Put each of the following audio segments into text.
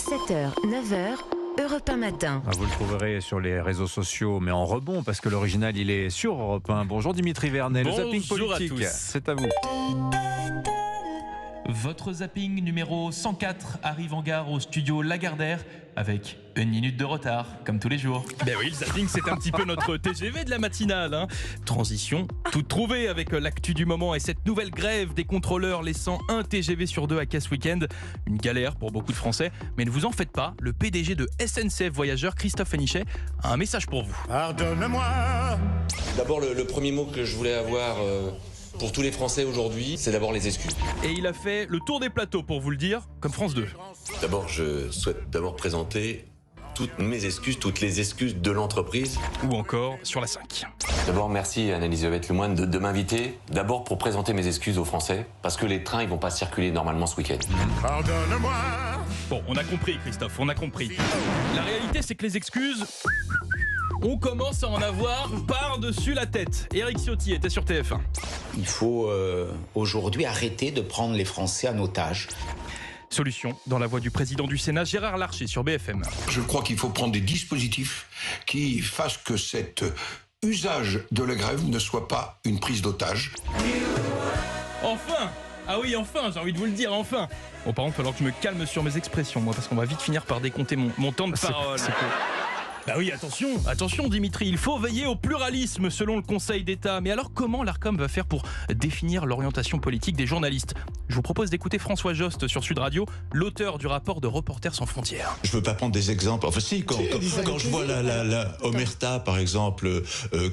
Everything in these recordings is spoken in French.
7h, 9h, Europe 1 matin. Vous le trouverez sur les réseaux sociaux, mais en rebond, parce que l'original, il est sur Europe 1. Bonjour Dimitri Vernet, le zapping politique. Bonjour à tous. C'est à vous. Votre zapping numéro 104 arrive en gare au studio Lagardère avec 1 minute de retard, comme tous les jours. Ben oui, le zapping, c'est un petit peu notre TGV de la matinale. Hein. Transition toute trouvée avec l'actu du moment et cette nouvelle grève des contrôleurs laissant un TGV sur 2 à quai ce week-end. Une galère pour beaucoup de Français, mais ne vous en faites pas. Le PDG de SNCF Voyageurs, Christophe Fénichet, a un message pour vous. Pardonne-moi. D'abord, le premier mot que je voulais avoir pour tous les Français aujourd'hui, c'est d'abord les excuses. Et il a fait le tour des plateaux pour vous le dire, comme France 2. D'abord, je souhaite présenter toutes mes excuses, toutes les excuses de l'entreprise. Ou encore sur la 5. D'abord, merci Anne-Elisabeth Lemoine de m'inviter. D'abord pour présenter mes excuses aux Français, parce que les trains ils vont pas circuler normalement ce week-end. Pardonne-moi. Bon, on a compris Christophe, on a compris. La réalité c'est que les excuses, on commence à en avoir par-dessus la tête. Éric Ciotti était sur TF1. Il faut aujourd'hui arrêter de prendre les Français en otage. Solution dans la voix du président du Sénat, Gérard Larcher, sur BFM. Je crois qu'il faut prendre des dispositifs qui fassent que cet usage de la grève ne soit pas une prise d'otage. Enfin! Ah oui, enfin, j'ai envie de vous le dire, enfin! Bon, par contre, il va falloir que je me calme sur mes expressions, moi, parce qu'on va vite finir par décompter mon temps de parole. Bah oui, attention Dimitri, il faut veiller au pluralisme selon le Conseil d'État. Mais alors comment l'Arcom va faire pour définir l'orientation politique des journalistes? Je vous propose d'écouter François Jost sur Sud Radio, l'auteur du rapport de Reporters sans frontières. Je veux pas prendre des exemples. Enfin si, quand je vois la Omerta, par exemple,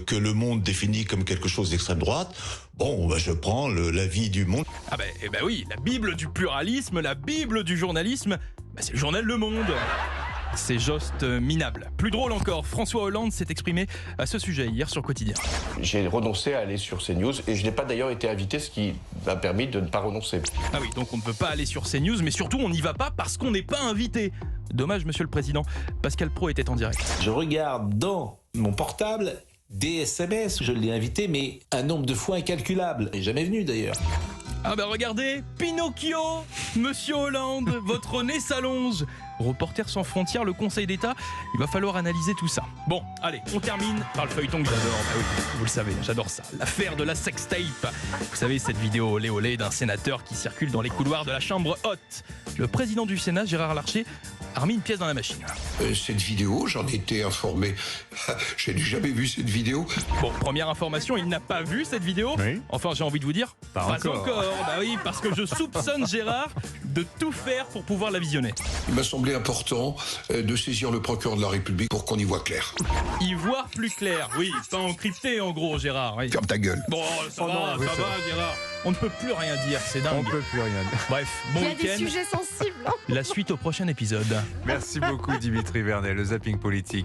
que Le Monde définit comme quelque chose d'extrême droite, bon, bah, je prends l'avis du Monde. Ah bah oui, la Bible du pluralisme, la Bible du journalisme, bah c'est le journal Le Monde. C'est Jost minable. Plus drôle encore, François Hollande s'est exprimé à ce sujet hier sur Quotidien. J'ai renoncé à aller sur CNews et je n'ai pas d'ailleurs été invité, ce qui m'a permis de ne pas renoncer. Ah oui, donc on ne peut pas aller sur CNews, mais surtout on n'y va pas parce qu'on n'est pas invité. Dommage, monsieur le président. Pascal Praud était en direct. Je regarde dans mon portable des SMS. Je l'ai invité, mais un nombre de fois incalculable. Il n'est jamais venu d'ailleurs. Ah bah regardez, Pinocchio, monsieur Hollande, votre nez s'allonge. Reporters sans frontières, le Conseil d'État, il va falloir analyser tout ça. Bon, allez, on termine par le feuilleton que j'adore. Bah oui, vous le savez, j'adore ça. L'affaire de la sextape. Vous savez, cette vidéo olé olé d'un sénateur qui circule dans les couloirs de la chambre haute. Le président du Sénat, Gérard Larcher, a remis une pièce dans la machine. Cette vidéo, j'en ai été informé. J'ai jamais vu cette vidéo. Bon, première information, il n'a pas vu cette vidéo. Oui. Enfin, j'ai envie de vous dire, pas encore. Bah oui, parce que je soupçonne Gérard de tout faire pour pouvoir la visionner. Il m'a semblé important de saisir le procureur de la République pour qu'on y voit clair. Y voir plus clair, oui, pas encrypté en gros, Gérard. Oui. Ferme ta gueule. Bon, ça va, Gérard. On ne peut plus rien dire, c'est dingue. On ne peut plus rien. Bref, bon Il y a week-end. des sujets sensibles. La suite au prochain épisode. Merci beaucoup Dimitri Vernet, le zapping politique.